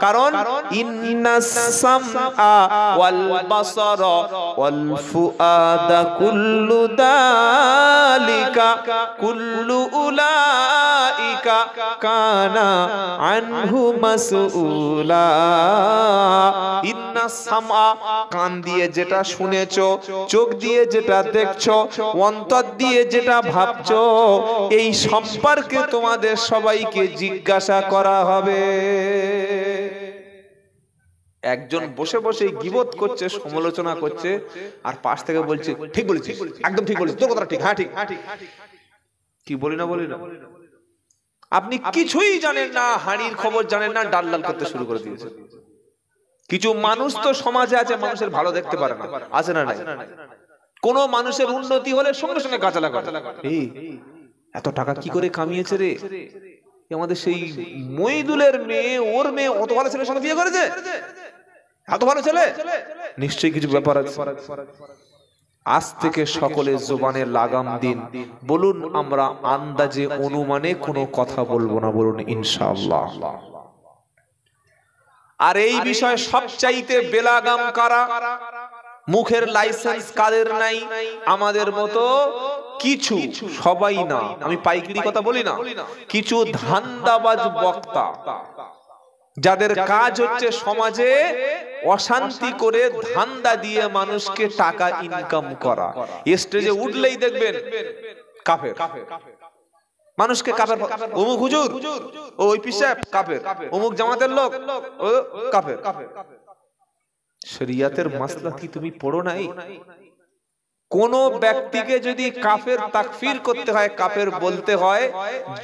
কারণ ইন্নাস সামআ ওয়াল বাসারা ওয়াল ফুআদা কুল্লু যালিকা কুল্লু উলাইকা কানা আনহু মাসউলা। ইন্নাস সামআ, কান দিয়ে যেটা শুনেছো, চোখ দিয়ে যেটা দেখছো, অন্তর দিয়ে যেটা ভাবছো, এই সম্পর্কে তোমাদের সবাইকে জিজ্ঞাসা করা হবে। একজন বসে বসে গীবত করছে, সমালোচনা করছে, আর পাশ থেকে বলছে ঠিক বলেছিস, একদম ঠিক বলেছিস, তোর কথা ঠিক, হ্যাঁ ঠিক। কি বলি না বলি না? আপনি কিছুই জানেন না, হাঁড়ির খবর জানেন না, ডাল ডাল করতে শুরু করে দিয়েছে। কিছু মানুষ তো সমাজে আছে, মানুষের ভালো দেখতে পারে না, আছে না নাই? কোন মানুষের উন্নতি হলে সঙ্গে সঙ্গে গাছা লাগা, এই এত টাকা কি করে কামিয়েছে রে, আমাদের সেই মইদুলের মেয়ে, ওর মেয়ে অত ভালো ছেলের সঙ্গে বিয়ে করেছে, এত ভালো ছেলে, নিশ্চয়ই কিছু ব্যাপার আছে। আজ থেকে সকলে জবানে লাগাম দিন, বলুন আমরা আন্দাজে অনুমানে কোনো কথা বলবো না, বলুন ইনশাআল্লাহ। আর এই বিষয়ে সবচাইতে বেলাগাম কারা? মুখের লাইসেন্স কাদের নাই? আমাদের মতো কিছু, সবাই না, আমি পাইকারি কথা বলি না, কিছু ধান্দাবাজ বক্তা, যাদের কাজ হচ্ছে সমাজে অশান্তি করে ধান্দা দিয়ে মানুষকে টাকা ইনকাম করা। স্টেজে উঠলেই দেখবেন কাফের, মানুষকে কাফের, অমুক হুজুর, ওই পীর সাহেব কাফের, অমুক জামাতের লোক ও কাফের। শরিয়াতের মাসলা কি তুমি পড়ো নাই? কোন ব্যক্তিকে যদি কাফের তাকফির করতে হয়, কাফের বলতে হয়,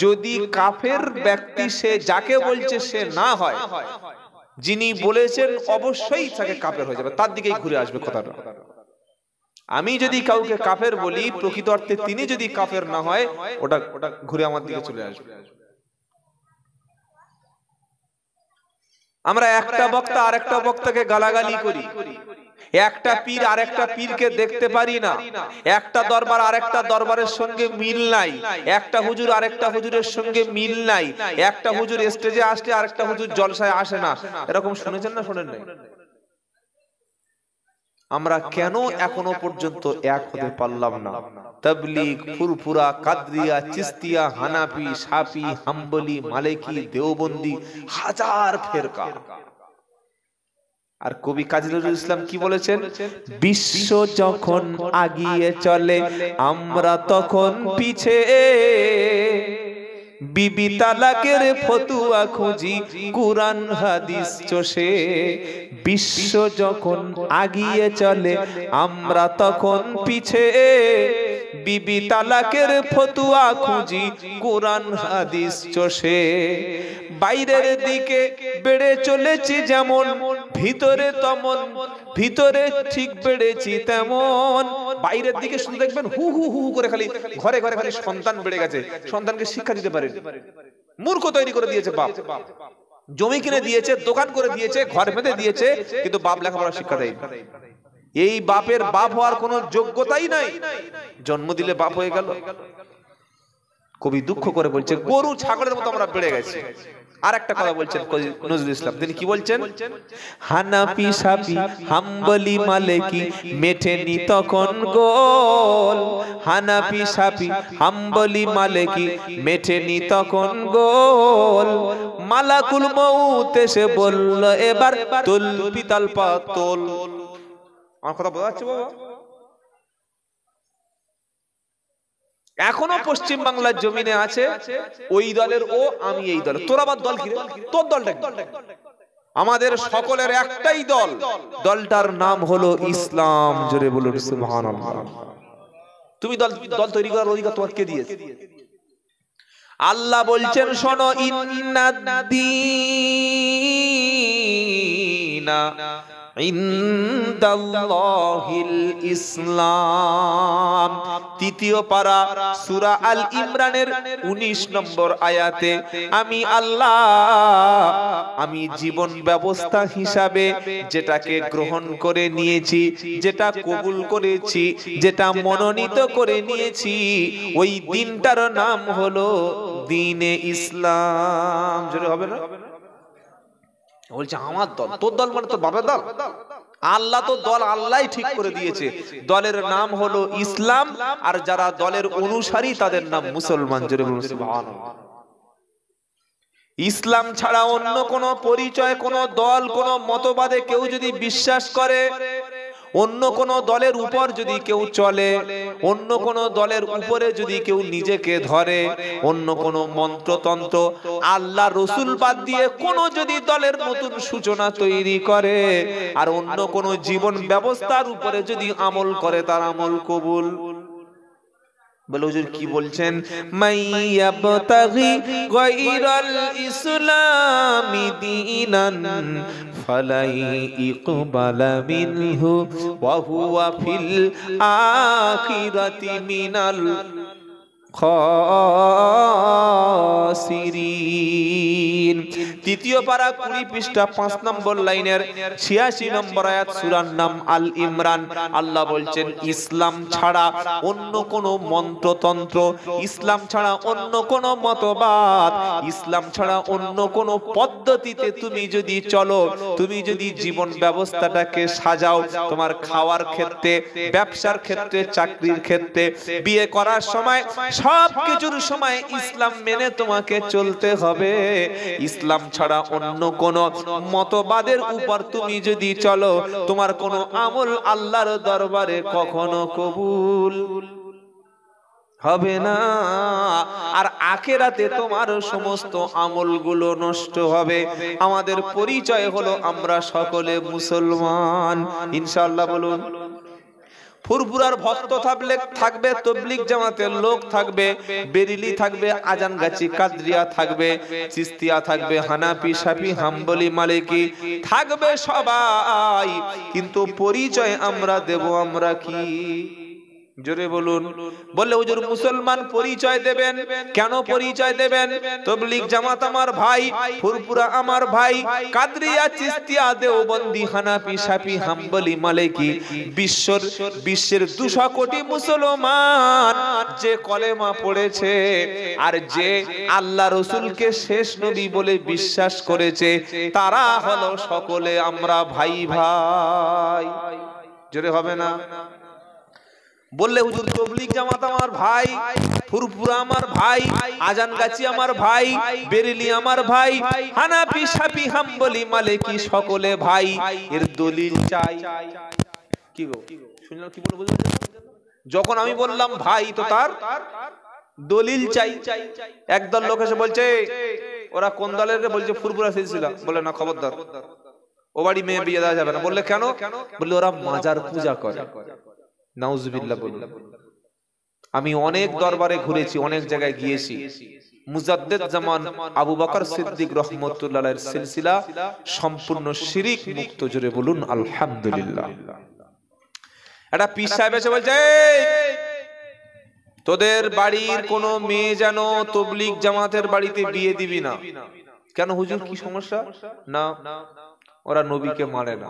যদি কাফের ব্যক্তি সে যাকে বলছে সে না হয়, যিনি বলেছেন অবশ্যই তাকে কাফের হয়ে যাবে, তার দিকেই ঘুরে আসবে কথাটা। আমি যদি কাউকে কাফের বলি, প্রকৃত অর্থে তিনি যদি কাফের না হয়, ওটা ঘুরে আমার দিকে চলে আসবে। আমরা একটা বক্তা আরেকটা বক্তাকে গালাগালি করি, একটা পীর আরেকটা পীরকে দেখতে পারি না, একটা দরবার আরেকটা দরবারের সঙ্গে মিল নাই, একটা হুজুর আরেকটা হুজুরের সঙ্গে মিল নাই, একটা হুজুর স্টেজে আসলে আরেকটা হুজুর জলসায় আসে না। এরকম শুনেছেন না শোনেন নাই? আমরা কেন এখনো পর্যন্ত এক হতে পারলাম না? তাবলীগ, ফুরফুরা, কাদরিয়া, চিস্তিয়া, হানাফি, শাফি, হাম্বলি, মালিকি, দেওবন্দি, হাজার ফেরকা। আর কবি কাজী নজরুল ইসলাম কি বলেছেন? বিশ্ব যখন আগিয়ে চলে আমরা তখন পিছে, বিবি তালাকের ফতুয়া খুঁজি কুরআন হাদিস চষে। বিশ্ব যখন আগিয়ে চলে আমরা তখন পিছে, বিবি তালাকের ফতুয়া খুঁজি কুরআন হাদিস চষে। বাইরের দিকে বেড়ে চলেছি যেমন, ভিতরে তেমন, ভিতরে ঠিক বেড়েছি তেমন। বাইরের দিকে শুধু দেখবেন হু হু হু করে খালি ঘরে ঘরে খালি সন্তান বেড়ে গেছে, সন্তানকে শিক্ষা দিতে পারেন, মূর্খ তৈরি করে দিয়েছে বাপ। জমি কিনে দিয়েছে, দোকান করে দিয়েছে, ঘর বেঁধে দিয়েছে, কিন্তু বাপ লেখাপড়ার শিক্ষা দেয়। এই বাপের বাপ হওয়ার কোনো যোগ্যতাই নাই, জন্ম দিলে বাপ হয়ে গেল। কবি দুঃখ করে বলছে গরু ছাগলের মতো আমরা বেড়ে গেছি। আর একটা কথা বলছেন নজরুল ইসলাম, তিনি কি বলছেন? হানাফি, শাফি, হাম্বলি, মালিকি মেটেনি তখন গোল। হানাফি, শাফি, হাম্বলি, মালিকি মেটেনি তখন গোল। মালাকুল মউত এসে বলল এবার তুল পিতাল পাতল। আমার কথা বোঝা যাচ্ছে বাবা? এখনো পশ্চিম বাংলার জমিনে আছে ওই দলের ও, আমি এই দলের। তোর আবার দল কি? তোর দলটা কি? আমাদের সকলের একটাই দল, দলটার নাম হলো ইসলাম। জোরে বলুন সুবহানাল্লাহ। তুমি দল তৈরি করার অধিকার তোমার কে দিয়েছে? আল্লাহ বলছেন শোনো, ইন্নাদ-দীনা ইনদাল্লাহিল ইসলাম। তৃতীয় পারা সূরা আল ইমরানের 19 নম্বর আয়াতে আমি আল্লাহ, আমি জীবন ব্যবস্থা হিসাবে যেটাকে গ্রহণ করে নিয়েছি, যেটা কবুল করেছি, যেটা মনোনীত করে নিয়েছি, ওই দিনটার নাম হলো দ্বীনে ইসলাম। জোরে হবে না? বলছে আমার দল, তোর দল মানে তোর বাবার দল? আল্লাহ তো দল আল্লাহই ঠিক করে দিয়েছে, দলের নাম হলো ইসলাম, আর যারা দলের অনুসারী তাদের নাম মুসলমান। জোরে বলুন সুবহানাল্লাহ। ইসলাম ছাড়া অন্য কোন পরিচয়, কোন দল, কোন মতবাদে কেউ যদি বিশ্বাস করে, অন্য কোন দলের উপর যদি কেউ চলে, অন্য কোন দলের উপরে যদি কেউ নিজেকে ধরে, অন্য কোন মন্ত্রতন্ত্র, আল্লাহ রসুল বাদ দিয়ে কোন যদি দলের নতুন সূচনা তৈরি করে, আর অন্য কোন জীবন ব্যবস্থার উপরে যদি আমল করে, তার আমল কবুল। বলে হুজুর কি বলছেন? মাইয়াবতাগি গায়রাল ইসলামি দীনান ফালাই ইকবালা মিনহু ওয়া হুয়া ফিল আখিরাতি মিনাল খাসিরিন। তৃতীয় পারা 20 পৃষ্ঠা 5 নম্বর লাইনের 86 নম্বর আয়াত, সূরার নাম আল ইমরান। আল্লাহ বলছেন ইসলাম ছাড়া অন্য কোন মন্ত্রতন্ত্র, ইসলাম ছাড়া অন্য কোন মতবাদ, ইসলাম ছাড়া অন্য কোন পদ্ধতিতে তুমি যদি চলো, তুমি যদি জীবন ব্যবস্থাটাকে সাজাও, তোমার খাওয়ার ক্ষেত্রে, ব্যবসার ক্ষেত্রে, চাকরির ক্ষেত্রে, বিয়ে করার সময়, সব কিছুর সময় ইসলাম মেনে তোমাকে চলতে হবে। ইসলাম ছাড়া অন্য কোন মতবাদের উপর তুমি যদি চলো, তোমার কোন আমল আল্লাহর দরবারে কখনো কবুল হবে না, আর আখিরাতে তোমার সমস্ত আমলগুলো নষ্ট হবে। আমাদের পরিচয় হলো আমরা সকলে মুসলমান, ইনশাআল্লাহ বলুন। ফুরফুরার ভক্ত থাকবে, তবলিগ জামাতের লোক থাকবে, বেরিলি থাকবে, আজানগাছি কাদরিয়া থাকবে, চিস্তিয়া থাকবে, হানাফি, শাফি, হাম্বলি, মালিকি থাকবে সবাই, কিন্তু পরিচয় আমরা দেব আমরা কি? জোরে বলুন। বললে হুজুর মুসলমান পরিচয় দেবেন, কেন পরিচয় দেবেন? তবলিগ জামাত আমার ভাই, ফুরফুরা আমার ভাই, কাদরিয়া, চিস্তিয়া, দেওবন্দি, হানাফি, শাফি, হাম্বলি, মালিকি, বিশ্বের 200 কোটি মুসলমান যে কলেমা পড়েছে আর যে আল্লাহ রসুলকে শেষ নবী বলে বিশ্বাস করেছে, তারা হলো সকলে আমরা ভাই ভাই। জোরে হবে না? বললে হুজুর তবলিগ জামাত আমার ভাই, ফুরফুরা আমার ভাই, আজানগাছি আমার ভাই, বেরেলি আমার ভাই, হানাফি, শাফি, হাম্বলি, মালিকি সকলে ভাই, এর দলিল চাই। কি গো শুনলাম, কি বলবো? যখন আমি বললাম ভাই, তো তার দলিল চাই। একদল লোক এসে বলছে, ওরা কোন দলের? বলছে ফুরফুরা সিলসিলা। বলে না, খবরদার, ও বাড়ি মেয়ে বিয়ে দেওয়া যাবে না। বললে কেন? বললে ওরা মাজার পূজা করে। নাউজুবিল্লাহ বলুন। আমি অনেক দরবারে ঘুরেছি, অনেক জায়গায় গিয়েছি, মুজাদ্দেদ জামান আবু বকর সিদ্দিক রাহমাতুল্লাহ আলাইহির সিলসিলা সম্পূর্ণ শিরক মুক্ত। জোরে বলুন আলহামদুলিল্লাহ। একটা পীর সাহেব এসে বলছে, তোদের বাড়ির কোন মেয়ে যেন তবলিগ জামাতের বাড়িতে বিয়ে দিবি না। কেন হুজুর, কি সমস্যা? না, ওরা নবীকে মানে না।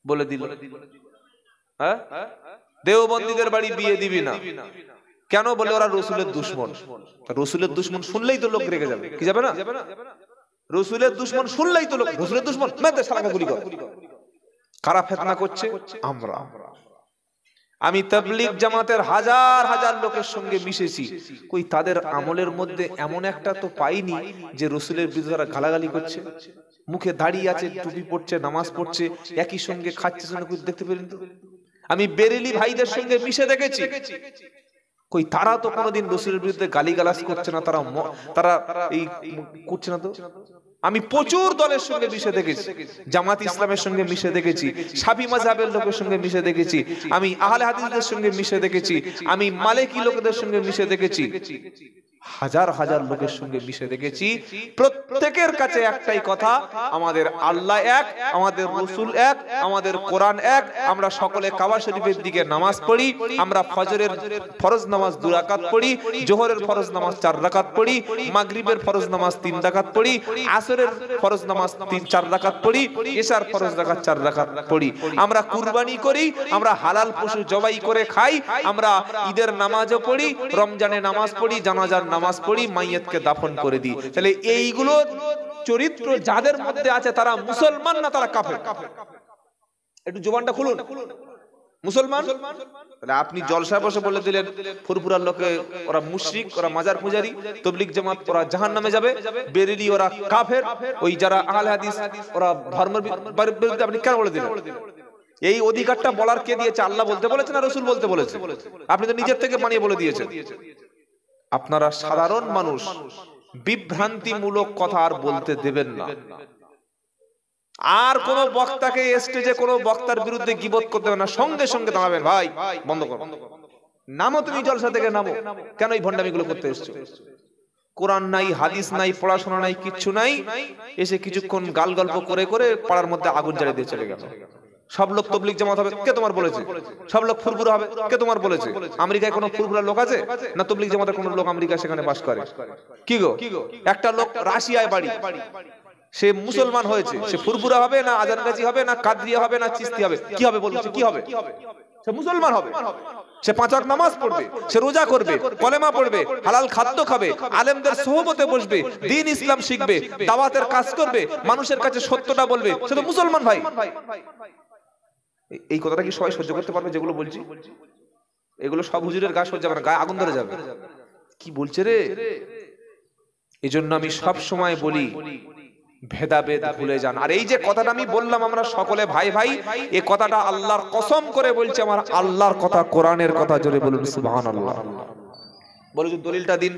বলে দিল। হ্যাঁ, দেওবন্দীদের বাড়ি বিয়ে দিবি না। কেন? বলে ওরা রসুলের দুশমন। রসুলের দুশমন শুনলেই তো লোক রেগে যাবে, কি যাবে না? রসুলের দুশমন শুনলেই তো লোক, রসুলের দুশমন মেয়েদের শালাকে গুলি কর। কারা ফিতনা করছে? আমরা। আমি তাবলীগ জামাতের হাজার হাজার লোকের সঙ্গে মিশেছি, কই তাদের আমলের মধ্যে এমন একটা তো পাইনি যে রসুলের বিরুদ্ধে তারা গালাগালি করছে। মুখে দাড়ি আছে, টুপি পড়ছে, নামাজ পড়ছে, একই সঙ্গে খাচ্ছে, দেখতে পেলেন তো? আমি বেরেলি ভাইদের সঙ্গে মিশে দেখেছি, কই তারা তো কোনোদিন রসুলের বিরুদ্ধে গালিগালাজ করছে না, তারা এই করছে না তো। আমি প্রচুর দলের সঙ্গে মিশে দেখেছি, জামাত ইসলামের সঙ্গে মিশে দেখেছি, শাফি মাযহাবের লোকের সঙ্গে মিশে দেখেছি, আমি আহলে হাদিসদের সঙ্গে মিশে দেখেছি, আমি মালিকি লোকদের সঙ্গে মিশে দেখেছি, হাজার হাজার লোকের সঙ্গে মিশে দেখেছি। প্রত্যেকের কাছে একটাই কথা, আমাদের আল্লাহ এক, আমাদের রাসূল এক, আমাদের কোরআন এক। আমরা সকলে কাবা শরীফের দিকে নামাজ পড়ি, আমরা ফজরের ফরজ নামাজ 2 রাকাত পড়ি, জোহরের ফরজ নামাজ 4 রাকাত পড়ি, মাগরিবের ফরজ নামাজ 3 রাকাত পড়ি, আসরের ফরজ নামাজ 3-4 রাকাত পড়ি, এশার ফরজ রাকাত 4 রাকাত পড়ি। আমরা কুরবানি করি, আমরা হালাল পশু জবাই করে খাই, আমরা ঈদের নামাজও পড়ি, রমজানে নামাজ পড়ি, জানাজার নামাজ পড়ি, মাইয়াতকে দাফন করে দিই। তাহলে এইগুলো চরিত্র যাদের মধ্যে আছে তারা মুসলমান না তারা কাফের? একটু জবানটা খুলুন। মুসলমান? তাহলে আপনি জলসায় বসে বলে দিলেন ফুরফুরার লোকে ওরা মুশরিক, ওরা মাজার পূজারী, তবলিগ জামাত ওরা জাহান্নামে যাবে, বেরেলি ওরা কাফের, ওই যারা আহলে হাদিস ওরা ধর্মের বিরুদ্ধে, আপনি কেন বলে দিলেন? এই অধিকারটা বলার কে দিয়েছে? আল্লাহ বলতে বলেছে না রাসূল বলতে বলেছে? আপনি তো নিজের থেকে বানিয়ে বলে দিয়েছেন। আপনারা সাধারণ মানুষ বিভ্রান্তিমূলক কথা আর বলতে দেবেন না। আর কোন বক্তাকে স্টেজে কোন বক্তার বিরুদ্ধে গীবত করতে হবে না, সঙ্গে সঙ্গে দাঁড়াবেন, ভাই বন্ধ করো, নামো তুমি জলসা থেকে নামো। কেন এই ভণ্ডামিগুলো করতে এসছো? কোরআন নাই, হাদিস নাই, পড়াশোনা নাই, কিচ্ছু নাই, এসে কিছুক্ষণ গাল গল্প করে করে পাড়ার মধ্যে আগুন জ্বালিয়ে দিয়ে চলে গেল। সব লোক তবলিগ জামাত হবে, কে তোমার বলেছে? সব লোক ফুরফুরা হবে, কে তোমার বলেছে? আমেরিকায় কোনো ফুরফুরা লোক আছে না? তবলিগ জামাতের কোনো লোক আমেরিকা সেখানে বাস করে? কি গো, একটা লোক রাশিয়ায় বাড়ি, সে মুসলমান হয়েছে, সে ফুরফুরা হবে না আজানগাজি হবে না কাদরিয়া হবে না চিস্তি হবে? কি হবে বলছে? কি হবে? সে মুসলমান হবে, সে 5 ওয়াক্ত নামাজ পড়বে, সে রোজা করবে, কলেমা পড়বে, হালাল খাদ্য খাবে, আলেমদের সোহবতে বসবে, দ্বীন ইসলাম শিখবে, দাওয়াতের কাজ করবে, মানুষের কাছে সত্যটা বলবে, সে তো মুসলমান ভাই। এই কথাটা কি সবাই সহ্য করতে পারবে যেগুলো বলছি? এগুলো সব হুজুরের গা সহ্য হবে না, গায়ে আগুন ধরে যাবে। কি বলছে রে? এজন্য আমি সব সময় বলি ভেদাভেদ ভুলে যান। আর এই যে কথাটা আমি বললাম আমরা সকলে ভাই ভাই, এই কথাটা আল্লাহর কসম করে বলছি, আমার আল্লাহর কথা, কোরআনের কথা, জোরে বলুন সুবহানাল্লাহ। বলে যে দলিলটা দিন।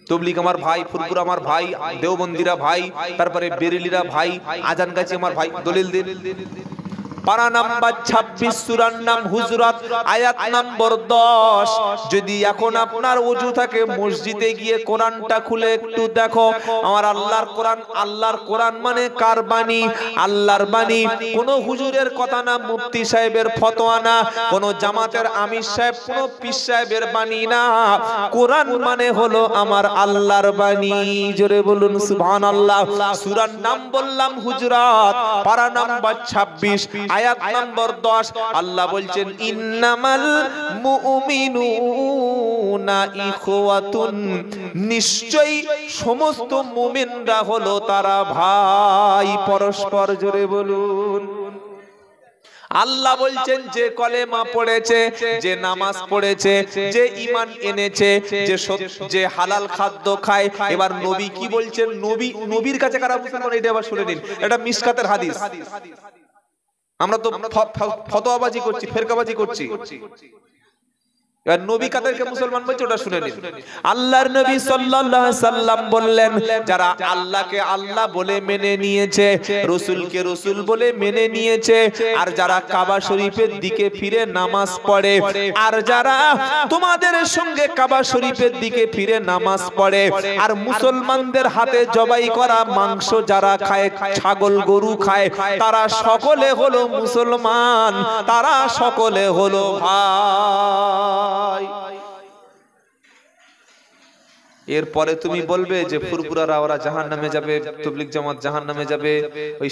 তবলিগ আমার ভাই, ফুরফুর আমার ভাই, দেওবন্দিরা ভাই, তারপরে বেরেলিরা ভাই, আজানগাছি আমার ভাই, দলিল দিন। পারা নাম্বার 26 সূরার নাম হুজুরাত, আয়াত নম্বর 10। যদি এখন আপনার ওযু থাকে মসজিদে গিয়ে কোরআনটা খুলে একটু দেখো, আমার আল্লাহর কোরআন। আল্লাহর কোরআন মানে কার বাণী? আল্লাহর বাণী। কোন হুজুরের কথা না, মুফতি সাহেবের ফতোয়া না, কোন জামাতের আমির সাহেব, কোন পীর সাহেবের বাণী না। কোরআন মানে হলো আমার আল্লাহর বাণী। জোরে বলুন সুবহানাল্লাহ। সূরার নাম বললাম হুজুরাত, পারা নাম্বার 26 আয়াত নম্বর 10। আল্লাহ বলছেন ইন্নামাল মুমিনুনা ইখওয়াতুন, নিশ্চয়ই সমস্ত মুমিনরা হলো তারা ভাই পরস্পর। জোরে বলুন। আল্লাহ বলছেন যে কলেমা পড়েছে, যে নামাজ পড়েছে, যে ঈমান এনেছে, যে হালাল খাদ্য খায়। এবার নবী কি বলছেন? নবীর কাছে কারা মুসলমান, এটা আবার শুনে নিন। এটা মিশকাতের হাদিস। আমরা তো ফতোয়াবাজি করছি, ফেরকাবাজি করছি। এবার নবী কাদেরকে মুসলমান বলছে ওটা শুনে নিন। আল্লাহর নবী সাল্লাল্লাহু আলাইহি সাল্লাম বললেন, যারা আল্লাহকে আল্লাহ বলে মেনে নিয়েছে, রাসূলকে রাসূল বলে মেনে নিয়েছে, আর যারা কাবা শরীফের দিকে ফিরে নামাজ পড়ে, আর যারা তোমাদের সঙ্গে কাবা শরীফের দিকে ফিরে নামাজ পড়ে, আর মুসলমানদের হাতে জবাই করা মাংস যারা খায়, ছাগল গরু খায়, তারা সকলে হলো মুসলমান, তারা সকলে হলো ভাই। এরপরে তুমি বলবে যে ফুরফুরারা ওরা জাহান্নামে যাবে, তবলিগ জামাত জাহান্নামে যাবে, ওই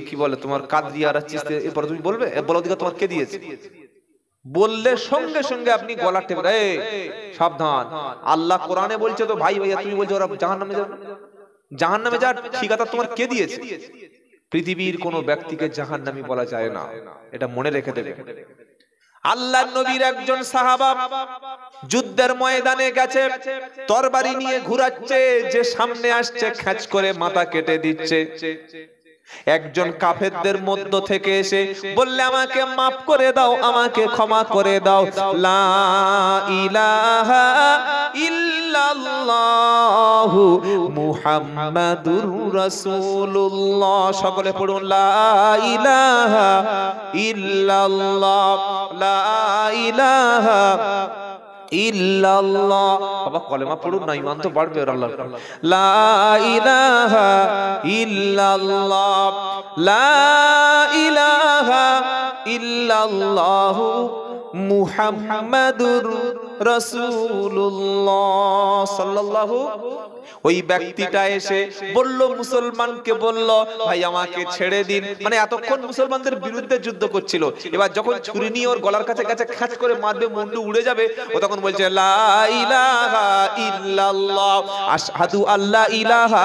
কি বলে তোমার কাদরিয়ারা চিস্তি, এরপরে তুমি বলবে বলার অধিকার তোমার কে দিয়েছে? বললে সঙ্গে সঙ্গে আপনি গলা টেপে, এই সাবধান, আল্লাহ কোরআনে বলছে তো ভাই ভাইয়া, তুমি বলছো ওরা জাহান্নামে যাবে। জাহান্নামে যাওয়ার ঠিকাদার তোমার কে দিয়েছে? পৃথিবীর কোন ব্যক্তিকে জাহান্নামী বলা যায় না, এটা মনে রেখে দেবে। আল্লাহর নবীর একজন সাহাবা যুদ্ধের ময়দানে গেছে, তরবারি নিয়ে ঘুরাচ্ছে, যে সামনে আসছে খ্যাচ করে মাথা কেটে দিচ্ছে। একজন কাফেরদের মধ্য থেকে এসে বললে, আমাকে মাফ করে দাও, আমাকে ক্ষমা করে দাও। লা ইলাহা ইল্লাল্লাহু মুহাম্মাদুর রাসূলুল্লাহ। সকলে পড়ুন, লা ইলাহা ইল্লাল্লাহ, লা ইলাহা ইল্লাল্লাহ। বাবা কলেমা পড়ুন না, ঈমান তো বাড়বে। আল্লাহ, লা ইলাহা ইল্লাল্লাহ, লা ইলাহা ইল্লাল্লাহ মুহাম্মাদুর রাসূলুল্লাহ সাল্লাল্লাহু ওই ব্যক্তিটা এসে বলল, মুসলমানকে বলল, ভাই আমাকে ছেড়ে দিন। মানে এতক্ষণ মুসলমানদের বিরুদ্ধে যুদ্ধ করছিল, এবার যখন ছুরি নিয়ে ওর গলার কাছে কাছে খাঁচ করে মারবে, মুন্ডু উড়ে যাবে, ও তখন বলছে লা ইলাহা ইল্লাল্লাহ আশহাদু আল্লা ইলাহা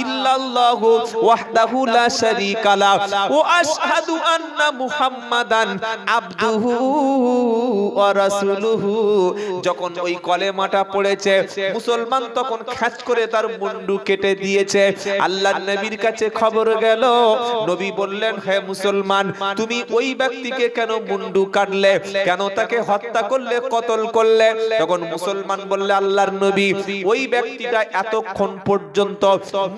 ইল্লাল্লাহু ওয়াহদাহু লা শারীকা লাহু ওয়া আশহাদু আন্না মুহাম্মাদান আবদুহু ওয়া রাসূলুহু। যখন ওই কলেমাটা পড়েছে, মুসলমান তখন খাঁচ করে তার মুন্ডু কেটে দিয়েছে। আল্লাহর নবীর কাছে খবর গেল, নবী বললেন, হে মুসলমান, তুমি ওই ব্যক্তিকে কেন মুন্ডু কাটলে, কেন তাকে হত্যা করলে, কতল করলে? তখন মুসলমান বললে, আল্লাহর নবী, ওই ব্যক্তিটা এতক্ষণ পর্যন্ত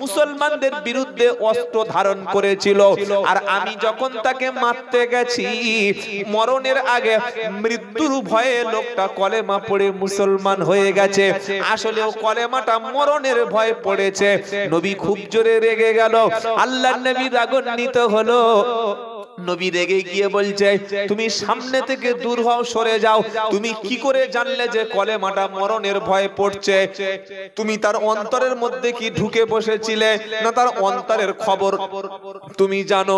মুসলমানদের বিরুদ্ধে অস্ত্র ধারণ করেছিল, আর আমি যখন তাকে মারতে গেছি, মরণের আগে মৃত্যুর ভয়ে লোকটা কলেমা পড়ে মুসলমান হয়ে গেছে। আসলেও কলেমাটা মরণের ভয় পড়েছে। নবী খুব জোরে রেগে গেল, আল্লাহর নবী রাগান্বিত হলো। নবী রেগে গিয়ে বলছে, তুমি সামনে থেকে দূর হও, সরে যাও। তুমি কি করে জানলে যে কলেমাটা মরণের ভয় পড়ছে? তুমি তার অন্তরের মধ্যে কি ঢুকে বসেছিলে, না তার অন্তরের খবর তুমি জানো?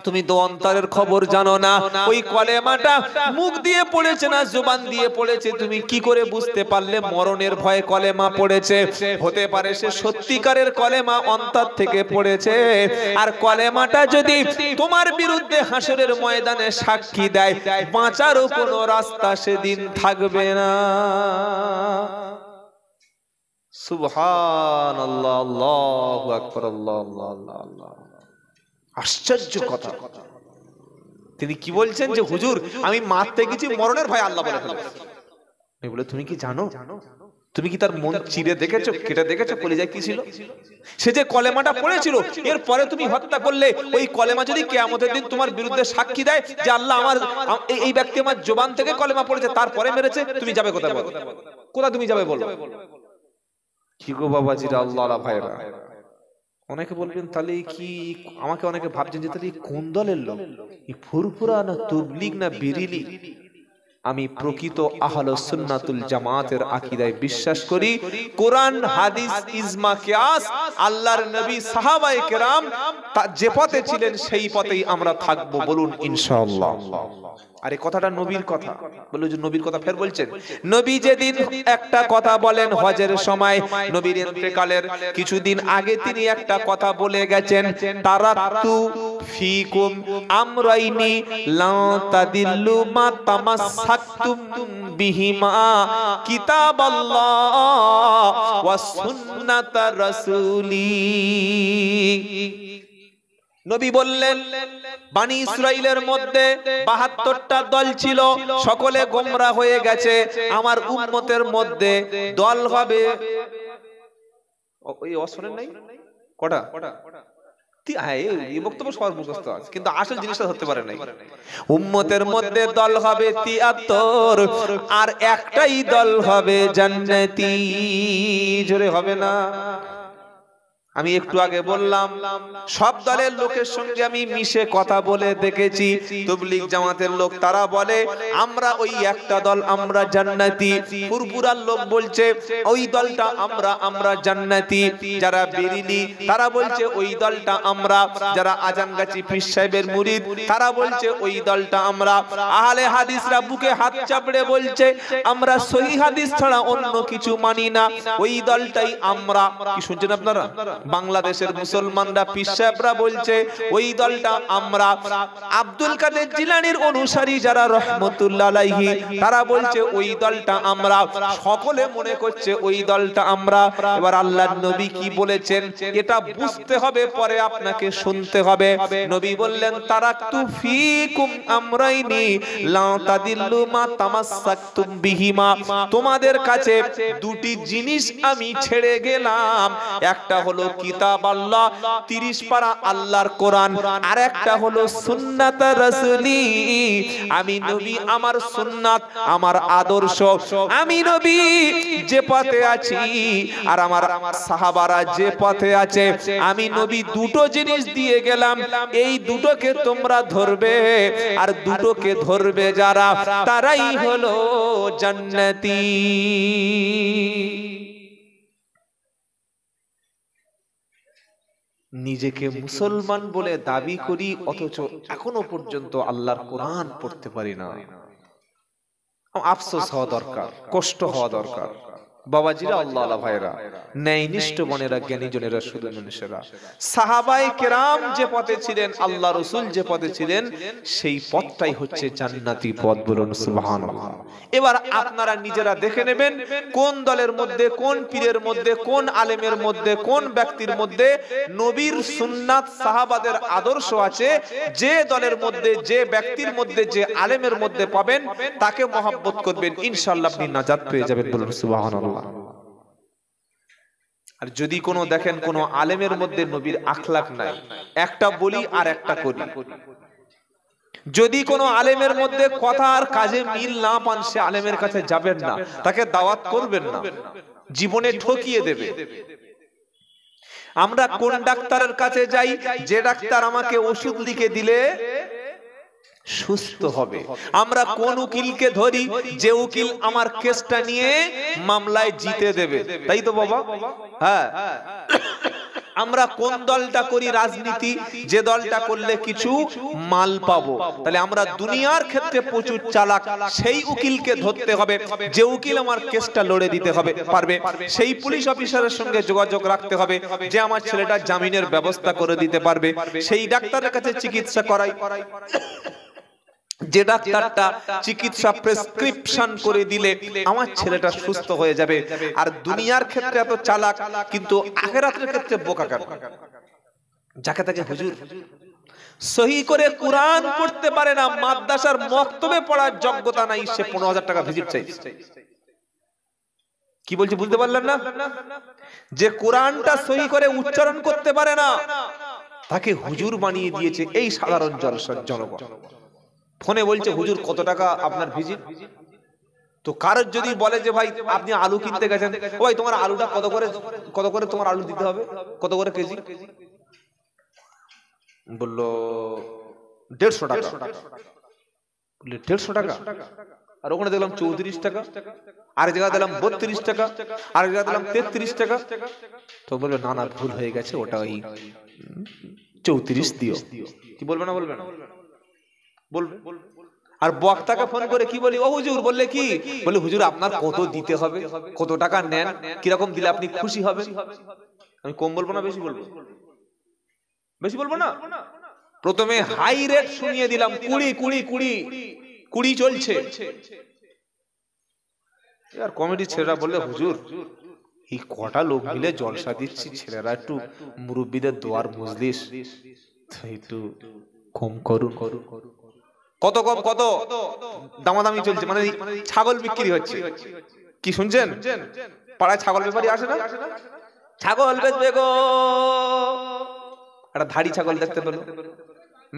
তুমি তো অন্তরের খবর জানো না। ওই কলেমাটা মুখ দিয়ে পড়েছে না জবান দিয়ে পড়েছে, তুমি কি করে বুঝতে পারলে মরণের ভয়ে কলেমা পড়েছে? হতে পারে সে সত্যিকারের কলেমা অন্তর থেকে পড়েছে, আর কলেমাটা যদি তোমার বিরুদ্ধে হাসরের ময়দানে সাক্ষী দেয়, বাঁচারও কোনো রাস্তা সেদিন থাকবে না। সুবহানাল্লাহ, আল্লাহু আকবার, আল্লাহ আল্লাহ আল্লাহ। আশ্চর্য কথা। তিনি কি বলছেন যে হুজুর আমি মারতে গেছি, মরণের ভয় আল্লাহ বলে ফেলেছে। আমি বলে, তুমি কি জানো? তুমি কি তার মন চিরে দেখেছো, কেটে দেখেছো, কলিজায় কি ছিল? সে যে কলেমাটা পড়েছিল, এরপরে তুমি হত্যা করলে, ওই কলেমা যদি কিয়ামতের দিন তোমার বিরুদ্ধে সাক্ষী দেয় যে আল্লাহ আমার এই ব্যক্তি আমার জবান থেকে কলেমা পড়েছে, তারপরে মেরেছে, তুমি যাবে কোথায়? বলো কোথায় তুমি যাবে? বলো। কি গো বাবাজিরা, আল্লাহর ভাইরা, অনেকে বলবেন তাহলে কি, আমাকে অনেকে ভাবছেন যে তাহলে কোন দলের লোক, ফুরফুরা না তাবলীগ না বেরেলি? আমি প্রকৃত আহলুস সুন্নাতুল জামাতের আকীদায় বিশ্বাস করি। কোরআন, হাদিস, ইজমা, কিয়াস, আল্লাহর নবী, সাহাবায়ে কেরাম যে পথে ছিলেন সেই পথেই আমরা থাকব। বলুন ইনশাআল্লাহ। আর এই কথাটা নবীর কথা, বললো যে নবীর কথা ফের বলছেন। নবী যেদিন একটা কথা বলেন হজের সময়, নবীর ইন্তেকালের কিছুদিন আগে তিনি একটা কথা বলে গেছেন, তারাতু ফিকুম আমরাইনি লা তাদিল্লু মা তামাসসাকতুম বিহিমা কিতাবাল্লাহ ওয়া সুন্নাতা রাসূলি। নবী বললেন, বানি ইসরাইলের মধ্যে ৭২টা দল ছিল, সকলে গোমরা হয়ে গেছে। আমার উম্মতের মধ্যে দল হবে, ওই অসরের নাই কটা? এই বক্তব্য সবার মুখস্থ আছে, কিন্তু আসল জিনিসটা ধরতে পারে নাই। উম্মতের মধ্যে দল হবে ৭৩, আর একটাই দল হবে জান্নাতি। জোরে হবে না? আমি একটু আগে বললাম, সব দলের লোকের সঙ্গে আমি মিশে কথা বলে দেখেছি। তাবলীগ জামাতের লোক তারা বলে আমরা ওই একটা দল, আমরা জান্নাতি। ফুরফুরার লোক বলছে ওই দলটা আমরা জান্নাতি। যারা বেরেলি তারা বলছে ওই দলটা আমরা। যারা আজানগাছি পীর সাহেবের মুরিদ তারা বলছে ওই দলটা আমরা। আহলে হাদিসরা বুকে হাত চাপড়ে বলছে আমরা সহিহ হাদিস ছাড়া অন্য কিছু মানি না, ওই দলটাই আমরা। কি শুনছেন আপনারা? বাংলাদেশের মুসলমানরা, পীর সাহেবরা বলছে ওই দলটা আমরা। আব্দুল কাদের জিলানীর অনুসারী যারা রহমতুল্লাহ আলাইহি তারা বলছে ওই দলটা আমরা। সকলে মনে করছে ওই দলটা আমরা। এবার আল্লাহর নবী কি বলেছেন এটা বুঝতে হবে, পরে আপনাকে শুনতে হবে। নবী বললেন, তারাকতু ফিকুম আমরাইনি লা তাদিল্লু মা তামাসসাকতুম বিহিমা। তোমাদের কাছে দুটি জিনিস আমি ছেড়ে গেলাম, একটা হলো কিতাব আল্লাহ 30 পারা আল্লাহর কোরআন, আর একটা হলো সুন্নাত রাসূলি। আমি নবী আমার সুন্নাত, আমার আদর্শ, আমি নবী যে পথে আছি আর আমার সাহাবারা যে পথে আছে, আমি নবী দুটো জিনিস দিয়ে গেলাম, এই দুটোকে তোমরা ধরবে, আর দুটোকে ধরবে যারা তারাই হলো জান্নাতি। নিজেকে মুসলমান বলে দাবি করি, অথচ এখনো পর্যন্ত আল্লাহর কোরআন পড়তে পারি না। আফসোস হওয়া দরকার, কষ্ট হওয়া দরকার। বাবাজিরা, আল্লাহ আল্লাহ ভাইরা, ন্যায়নিষ্ঠ বনেরা, জ্ঞানীজনেরা, শুধু মানুষেরা, সাহাবায়ে কেরাম যে পথে ছিলেন, আল্লাহ রাসূল যে পথে ছিলেন, সেই পথটাই হচ্ছে জান্নাতি পথ। বলুন সুবহানাল্লাহ। এবার আপনারা নিজেরা দেখে নেবেন কোন দলের মধ্যে, কোন পীরের মধ্যে, কোন আলেমের মধ্যে, কোন ব্যক্তির মধ্যে নবীর সুন্নাত সাহাবাদের আদর্শ আছে। যে দলের মধ্যে, যে ব্যক্তির মধ্যে, যে আলেমের মধ্যে পাবেন, তাকে মহব্বত করবেন, ইনশাআল্লাহ আপনি নাজাত পেয়ে যাবেন। বলুন সুবহানাল্লাহ। আর যদি কোনো দেখেন কোন আলেমের মধ্যে নবীর আখলাক নাই, একটা বলি আর একটা করি, যদি কোনো আলেমের মধ্যে কথা আর কাজে মিল না পান, সে আলেমের কাছে যাবেন না, তাকে দাওয়াত করবেন না, জীবনে ঠকিয়ে দেবে। আমরা কোন ডাক্তারের কাছে যাই, যে ডাক্তার আমাকে ওষুধ লিখে দিলে সুস্থ হবে। আমরা কোন উকিলকে ধরি, যে উকিল আমার কেসটা নিয়ে মামলায় জিতে দেবে, তাই তো বাবা? হ্যাঁ। আমরা কোন দলটা করি রাজনীতি, যে দলটা করলে কিছু মাল পাবো। তাহলে আমরা দুনিয়ার ক্ষেত্রে প্রচুর চালাক, সেই উকিলকে ধরতে হবে যে উকিল আমার কেসটা লড়ে দিতে হবে পারবে। সেই পুলিশ অফিসারের সঙ্গে যোগাযোগ রাখতে হবে যে আমার ছেলেটার জামিনের ব্যবস্থা করে দিতে পারবে। সেই ডাক্তারের কাছে চিকিৎসা করাই, যে ডাক্তারটা চিকিৎসা প্রেসক্রিপশন করে দিলে আমার ছেলেটা সুস্থ হয়ে যাবে। আর দুনিয়ার ক্ষেত্রে এত চালাক, কিন্তু আখিরাতের ক্ষেত্রে বোকা কেন? যাকে তাকে হুজুর, সহি করে কোরআন পড়তে পারে না, মাদ্রাসার মক্তবে পড়ার যোগ্যতা নাই, সে 15,000 টাকা ভিজিট চাই। কি বলছি বুঝতে পারলেন না? যে কোরআনটা সহি করে উচ্চারণ করতে পারে না, তাকে হুজুর বানিয়ে দিয়েছে এই সাধারণ জনগণ। ফোনে বলছে হুজুর কত টাকা আপনার ভিজিট। তো কারোর যদি বলে যে ভাই আপনি আলু কিনতে গেছেন, ভাই তোমার আলুটা কত করে তোমার আলু দিতে হবে, কত করে কেজি? বললো 150 টাকা। বললে 150 টাকা? আর ওখানে দেখলাম 34 টাকা, আর জায়গা দিলাম 32 টাকা, আর জায়গা দিলাম 33 টাকা। তো বললো না না, ভুল হয়ে গেছে, ওটা ওই 34 দিও। কি বলবে না বলবে না? বলবে। আর বক্তাকে ফোন করে কি বলি, ও হুজুর, বললে কি? বলে হুজুর আপনার কত দিতে হবে, কত টাকা নেন, কিরকম দিলে আপনি খুশি হবেন? আমি কম বলবো না বেশি বলবো? বেশি বলবো না। প্রথমে হাই রেট শুনিয়ে দিলাম, 20 চলছে। আর কমিটি ছেলেরা বললে হুজুর এই কটা লোক মিলে জলসা দিচ্ছি, ছেলেরা একটু মুরব্বীদের দোয়ার মজলিস, একটু কম করুন। কত কম, কত দামাদামি চলছে, মানে ছাগল বিক্রি হচ্ছে। কি শুনছেন? পাড়ায় ছাগল ব্যাপারী আসে না, ছাগল বেচবে গো, একটা ধাড়ি ছাগল দেখতে পেল,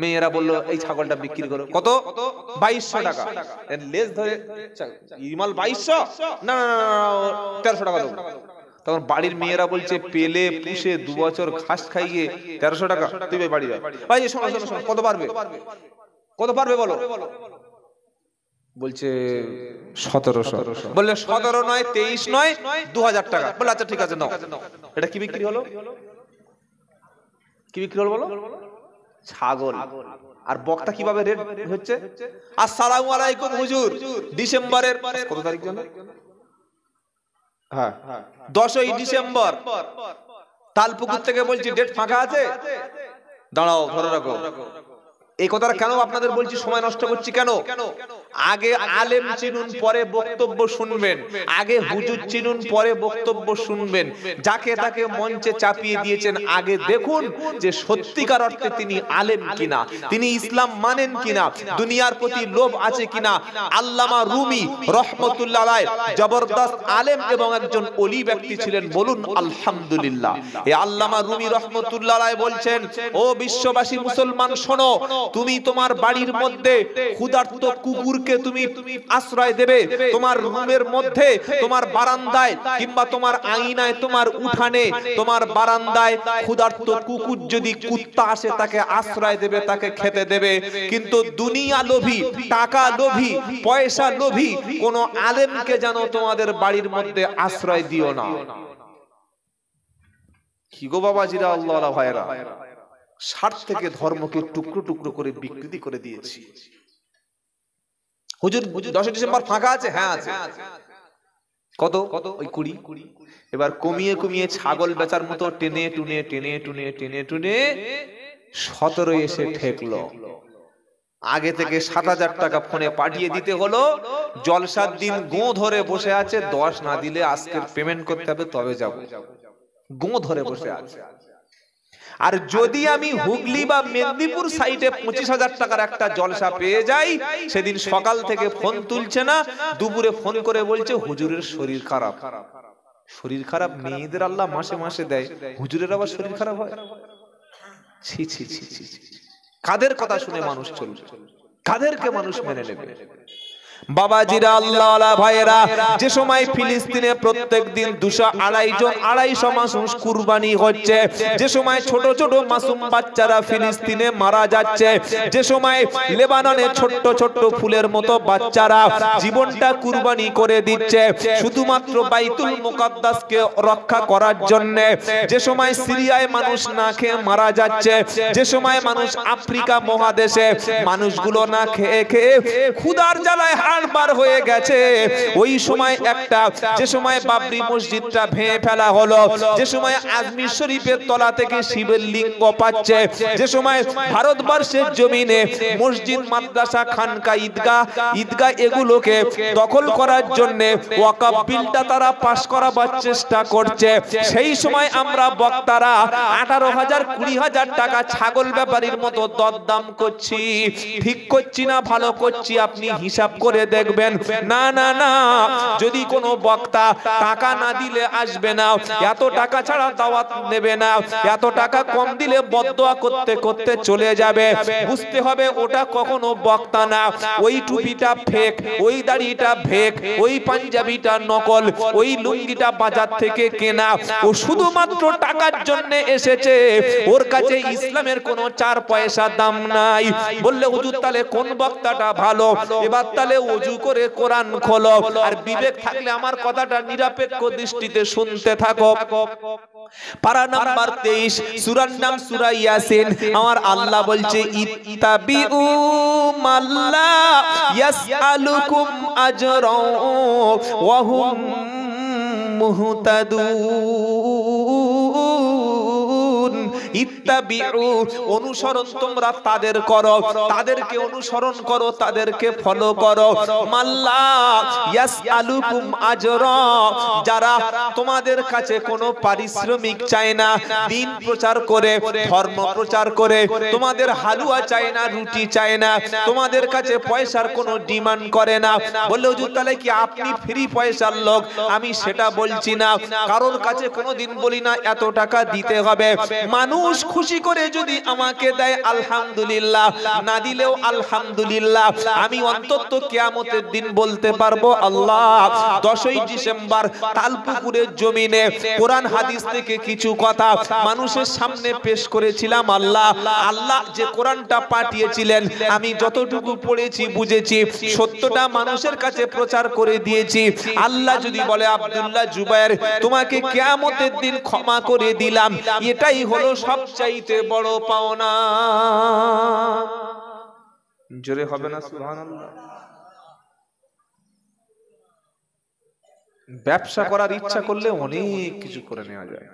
মেয়েরা বললো এই ছাগলটা বিক্রি করো। কত? 2200 টাকা। লেজ ধরে ইমাল 2200, না 1300 টাকা দেবো। তখন বাড়ির মেয়েরা বলছে পেলে পুষে 2 বছর ঘাস খাইয়ে 1300 টাকা, তুই বাড়ি যা। ভাই শোনো, কত পারবে, কত পারবে বলো? বলছে 1700। বললে 17 নয়, 23 নয়, 2000 টাকা। বলে আচ্ছা ঠিক আছে নাও। এটা কি বিক্রি হলো? কি বিক্রি হলো বলো? ছাগল। আর বক্তা কিভাবে রেট হচ্ছে? আসসালামু আলাইকুম হুজুর, ডিসেম্বরের কত তারিখ জানো? হ্যাঁ 10ই ডিসেম্বর তালপুকুর থেকে বলছি ডেট ফাঁকা আছে, দাঁড়াও ধরে রাখো। এই কথাটা কেন আপনাদের বলছি, সময় নষ্ট করছি কেন? আগে আলেম চিনুন, পরে বক্তব্য শুনবেন। আগে হুজুর চিনুন, পরে বক্তব্য শুনবেন। যাকে তাকে মঞ্চে চাপিয়ে দিয়েছেন, আগে দেখুন যে সত্যিকার অর্থে তিনি আলেম কিনা, তিনি ইসলাম মানেন কিনা, দুনিয়ার প্রতি লোভ আছে কিনা। আল্লামা রুমি রহমতুল্লাহ আলাইহি জবরদস্ত আলেম এবং একজন ওলি ব্যক্তি ছিলেন, বলুন আলহামদুলিল্লাহ। এই আল্লামা রুমি রহমতুল্লাহ আলাইহি বলছেন, ও বিশ্ববাসী মুসলমান শোনো, তুমি তোমার বাড়ির মধ্যে ক্ষুধার্ত কুকুরকে তুমি আশ্রয় দেবে, তোমার রুমের মধ্যে, তোমার বারান্দায়, কিংবা তোমার আয়নায়, তোমার উঠানে, তোমার বারান্দায় ক্ষুধার্ত কুকুর যদি কুত্তা আসে তাকে আশ্রয় দেবে, তাকে খেতে দেবে। কিন্তু দুনিয়া লোভী, টাকা লোভী, পয়সা লোভী কোন আলেমকে যেন তোমাদের বাড়ির মধ্যে আশ্রয় দিও না। কি গো বাবাজিরা, আল্লাহ ভাইরা, স্বার্থ থেকে ধর্মকে টুকরো টুকরো করে বিকৃতি করে দিয়েছি। হুজুর 10 ডিসেম্বর ফাঁকা আছে? হ্যাঁ আছে। কত? ওই 20। এবার কমিয়ে কমিয়ে ছাগল বেচার মতো টেনে টুনে 17 এসে ঠেকলো। আগে থেকে 7,000 টাকা ফোনে পাঠিয়ে দিতে হলো। জলসার দিন গো ধরে বসে আছে, 10 না দিলে আজকের পেমেন্ট করতে হবে, তবে যাব। গো ধরে বসে আছে। আর যদি আমি হুগলি বা মেদিনীপুর সাইডে 25,000 টাকার একটা জলসা পেয়ে যাই, সেদিন সকাল থেকে ফোন তুলছে না, দুপুরে ফোন করে বলছে হুজুরের শরীর খারাপ। শরীর খারাপ মেয়েদের আল্লাহ মাসে মাসে দেয়, হুজুরের আবার শরীর খারাপ হয়? ছি ছি ছি ছি। কাদের কথা শুনে মানুষ চলবে? কাদেরকে মানুষ মেনে নেবে? বাবাজিরা, আল্লাহ ভাইয়েরা, যে সময় ফিলিস্তিনে প্রত্যেক দিন 200-250 মানুষ কুরবানি হচ্ছে, যে সময় ছোট ছোট মাসুম বাচ্চারা ফিলিস্তিনে মারা যাচ্ছে, যে সময় লেবাননে ছোট্ট ছোট্ট ফুলের মতো বাচ্চারা জীবনটা কুরবানি করে দিচ্ছে শুধুমাত্র বাইতুল মুকাদ্দাসকে রক্ষা করার জন্য, যে সময় সিরিয়ায় মানুষ না খেয়ে মারা যাচ্ছে, যে সময় মানুষ আফ্রিকা মহাদেশে মানুষগুলো না খেয়ে খেয়ে ক্ষুধার জ্বালায় হাড়বার হয়ে গেছে, ওই সময় একটা, যে সময় বাবরি মসজিদটা ভেঙে ফেলা হলো, যে সময় আজমির শরীফের তলা থেকে শিবের লিঙ্গ পাচ্ছে, যে সময় ভারতবর্ষের জমিনে মসজিদ, মাদ্রাসা, খানকা, ঈদগাহ এগুলোকে দখল করার জন্য ওয়াকফ বিলটা তারা পাস করাবার চেষ্টা করছে, সেই সময় আমরা বক্তারা 18,000 20,000 টাকা ছাগল ব্যাপারীর মতো দরদাম করছি। ঠিক করছি না ভালো করছি আপনি হিসাব করে দেখবেন। না না না, যদি কোনো বক্তা টাকা না দিলে আসবে না, এত টাকা ছাড়া দাওয়াত নেবে না, এত টাকা কম দিলে বদদোয়া করতে করতে চলে যাবে, বুঝতে হবে ওটা কখনো বক্তা না, ওই টুপিটা ফেক, ওই দাড়িটা ফেক, ওই পাঞ্জাবিটা নকল, ওই লুঙ্গিটা বাজার থেকে কেনা, ও শুধুমাত্র টাকার জন্য এসেছে, ওর কাছে ইসলামের কোনো 4 পয়সা দাম নাই। বললে হুজুর তাহলে কোন বক্তাটা ভালো? এবার তাহলে ওযু করে কোরআন খোলো, আর বিবেক থাকলে আমার কথাটা নিরপেক্ষ দৃষ্টিতে শুনতে থাকো। পারা নাম্বার 23, সূরার নাম সূরা ইয়াসিন। আমার আল্লাহ বলছে ইত্তাবিউ মাল্লা ইয়াসআলুকুম আজরা ওয়া হুম মুহতাদুন। ইত্তাবিউ, অনুসরণ তোমরা তাদের করো, তাদেরকে অনুসরণ করো, তাদেরকে ফলো করো। মাল্লা ইয়াসআলুকুম আজরা, যারা তোমাদের কাছে কোনো পারিশ্রমিক চায় না, দিন প্রচার করে, ধর্ম প্রচার করে, তোমাদের হালুয়া চায় না, রুটি চায় না, তোমাদের কাছে পয়সার কোনো ডিমান্ড করে না। বললে হুজুর তাহলে কি আপনি ফ্রি পয়সার লোক? আমি সেটা বলছি না, কারোর কাছে কোনোদিন বলি না এত টাকা দিতে হবে। মানুষ খুশি করে যদি আমাকে দেয় আলহামদুলিল্লাহ, না দিলেও আলহামদুলিল্লাহ। আমি অন্তত কিয়ামতের দিন বলতে পারবো আল্লাহ 10ই ডিসেম্বর তালপুকুরের জমিনে কোরআন হাদিস থেকে কিছু কথা মানুষের সামনে পেশ করেছিলাম। আল্লাহ যে কোরআনটা পাঠিয়েছিলেন আমি যতটুকু পড়েছি বুঝেছি, সত্যটা মানুষের কাছে প্রচার করে দিয়েছি। আল্লাহ যদি বলে আব্দুল্লাহ জুবায়ের তোমাকে কিয়ামতের দিন ক্ষমা করে দিলাম, এটাই হলো সবচাইতে বড় পাওনা। জোরে হবে না সুবহানাল্লাহ? ব্যবসা করার ইচ্ছা করলে অনেক কিছু করে নেওয়া যায়।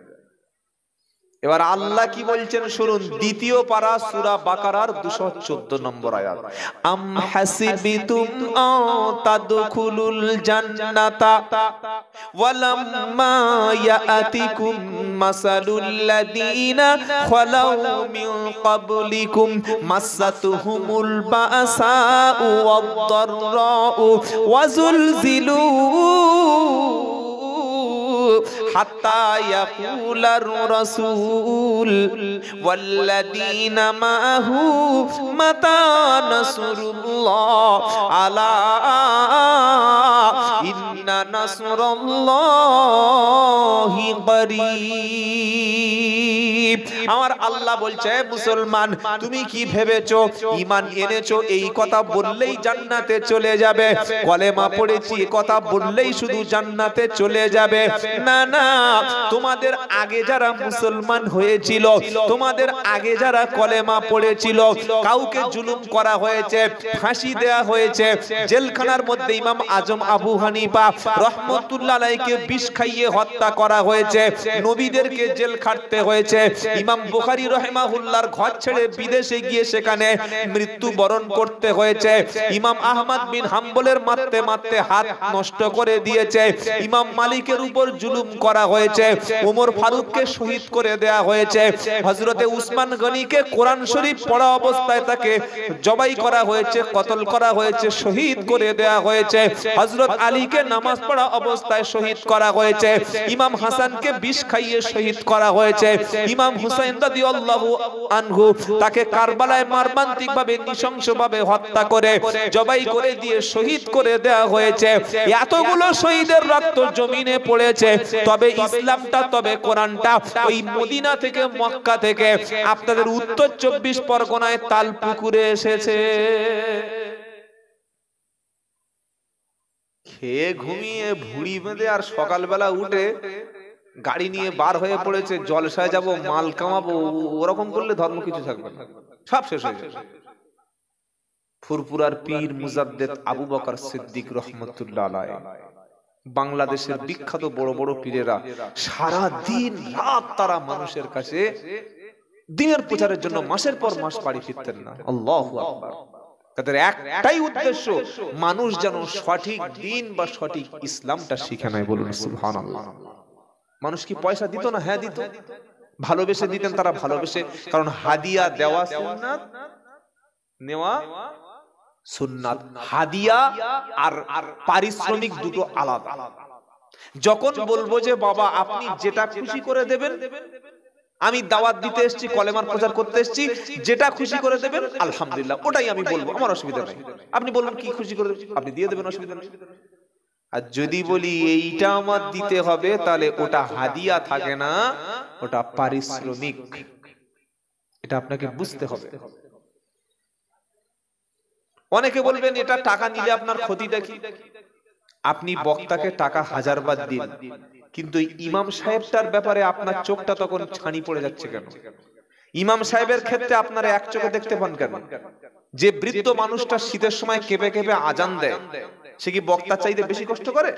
এবার আল্লাহ কি বলছেন শুনুন, দ্বিতীয় পারা সূরা বাকারার 214 নম্বর আয়াত। আম হাসিবিতুম তাদখুলুল জান্নাতা ওয়ালাম্মা ইয়াতিকুম মাসালুল লাযিনা খালাউ মিন ক্বাবলিকুম মাসাতুহুমুল বাসাউ ওয়াদ-দাররাউ ওয়াজুলজিলু হাত্তা ইয়াকুলার রাসূল ওয়াল্লাযীনা মাআহু মাতা নাসরুল্লাহ আলা ইন্না নাসরাল্লাহি করিব। আমার আল্লাহ বলছে মুসলমান তুমি কি ভেবেছো ঈমান এনেছো এই কথা বললেই জান্নাতে চলে যাবে, কলেমা পড়েছি কথা বললেই শুধু জান্নাতে চলে যাবে? না না, তোমাদের আগে যারা মুসলমান হয়েছিল, তোমাদের আগে যারা কলেমা পড়েছিল, কাউকে জুলুম করা হয়েছে, ফাঁসি দেয়া হয়েছে, জেলখানার মধ্যে ইমাম আজম আবু হানিফা রহমতুল্লাহ আলাইহিকে বিষ খাইয়ে হত্যা করা হয়েছে, নবীদেরকে জেল খাটতে হয়েছে, ইমাম বুখারী রাহিমাহুল্লাহর ঘর ছেড়ে বিদেশে গিয়ে সেখানে মৃত্যুবরণ করতে হয়েছে, ইমাম আহমদ বিন হাম্বলের মারতে মারতে হাত নষ্ট করে দিয়েছে, ইমাম মালিকের উপর জুলুম করা হয়েছে, ওমর ফারুককে শহীদ করে দেয়া হয়েছে, হযরতে উসমান গনিকে কোরআন শরীফ পড়া অবস্থায় তাকে জবাই করা হয়েছে, কতল করা হয়েছে, শহীদ করে দেয়া হয়েছে, হযরত আলীকে নামাজ পড়া অবস্থায় শহীদ করা হয়েছে, ইমাম হাসানকে বিষ খাইয়ে শহীদ করা হয়েছে, ইমাম হুসাইন রাদিয়াল্লাহু আনহু তাকে কারবালায় মর্মান্তিকভাবে নৃশংসভাবে হত্যা করে জবাই করে দিয়ে শহীদ করে দেয়া হয়েছে। এতগুলো শহীদের রক্ত জমিনে পড়েছে, তবে ইসলামটা, তবে কোরআনটা ওই মদিনা থেকে, মক্কা থেকে আপনাদের উত্তর 24 পরগনায় তালপুকুরে এসেছে। খেয়ে ঘুমিয়ে ভুড়ি বেঁধে আর সকালবেলা উঠে গাড়ি নিয়ে বার হয়ে পড়েছে, জলসায় যাব, মাল কামাবো, ওরকম করলে ধর্ম কিছু থাকবে না, সব শেষ হয়ে যাবে। ফুরফুরার পীর মুজাদ্দেদ আবু বকর সিদ্দিক রহমতুল্লাহ আলাইহি, বাংলাদেশের বিখ্যাত বড় বড় পীরেরা সারা দিন রাত তারা মানুষের কাছে দিনের প্রচারের জন্য মাসের পর মাস বাড়ি ফিরতেন না। আল্লাহু আকবার। তাদের একটাই উদ্দেশ্য, মানুষ যেন সঠিক দিন বা সঠিক ইসলামটা শিখে নেয়। বলুন সুবহানাল্লাহ। মানুষ কি পয়সা দিত না? হ্যাঁ দিত, ভালোবেসে দিতেন তারা, ভালোবেসে, কারণ হাদিয়া দেওয়া সুন্নাত, নেওয়া সুন্নাত। হাদিয়া আর পারিশ্রমিক দুটো আলাদা। যখন বলবো যে বাবা আপনি যেটা খুশি করে দেবেন, আমি দাওয়াত দিতে এসেছি, কলেমার প্রচার করতে এসেছি, যেটা খুশি করে দেবেন আলহামদুলিল্লাহ, ওটাই আমি বলবো, আমার অসুবিধা নেই। আপনি বলবেন কি খুশি করে দেবেন, আপনি দিয়ে দেবেন, অসুবিধা নেই। আর যদি বলি এইটা আমার দিতে হবে, তাহলে ওটা হাদিয়া থাকে না, ওটা পারিশ্রমিক। এটা আপনাকে বুঝতে হবে। অনেকে বলবেন এটা টাকা নিলে আপনার ক্ষতিটা কি? আপনি বক্তাকে টাকা 1000 বার দিন, কিন্তু ইমাম সাহেবটার ব্যাপারে আপনার চোখটা তখন ছানি পড়ে যাচ্ছে কেন? ইমাম সাহেবের ক্ষেত্রে আপনারা এক চোখে দেখতে পান কেন? যে বৃদ্ধ মানুষটা শীতের সময় কেঁপে কেঁপে আজান দেয়, সে কি বক্তা চাইতে বেশি কষ্ট করে?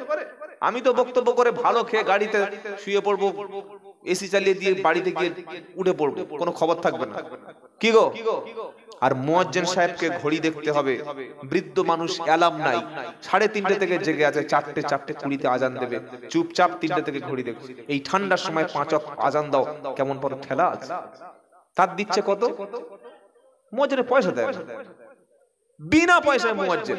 আমি তো বক্তব্য করে ভালো খেয়ে গাড়িতে শুয়ে পড়বো, এসি চালিয়ে দিয়ে বাড়িতে গিয়ে উঠে পড়বো, কোনো খবর থাকবে না। কি গো? আর মুয়াজ্জিন সাহেবকে ঘড়ি দেখতে হবে, বৃদ্ধ মানুষ, অ্যালার্ম নাই, 3:30 থেকে জেগে আছে, 4:20 আজান দেবে, চুপচাপ 3টে থেকে ঘড়ি দেখছে। এই ঠান্ডার সময় 5 ওয়াক্ত আজান দাও, কেমন বড় ঠেলা আছে। তার দিচ্ছে কত? মুয়াজ্জিনের পয়সা দেয় না, বিনা পয়সায় মুয়াজ্জিন।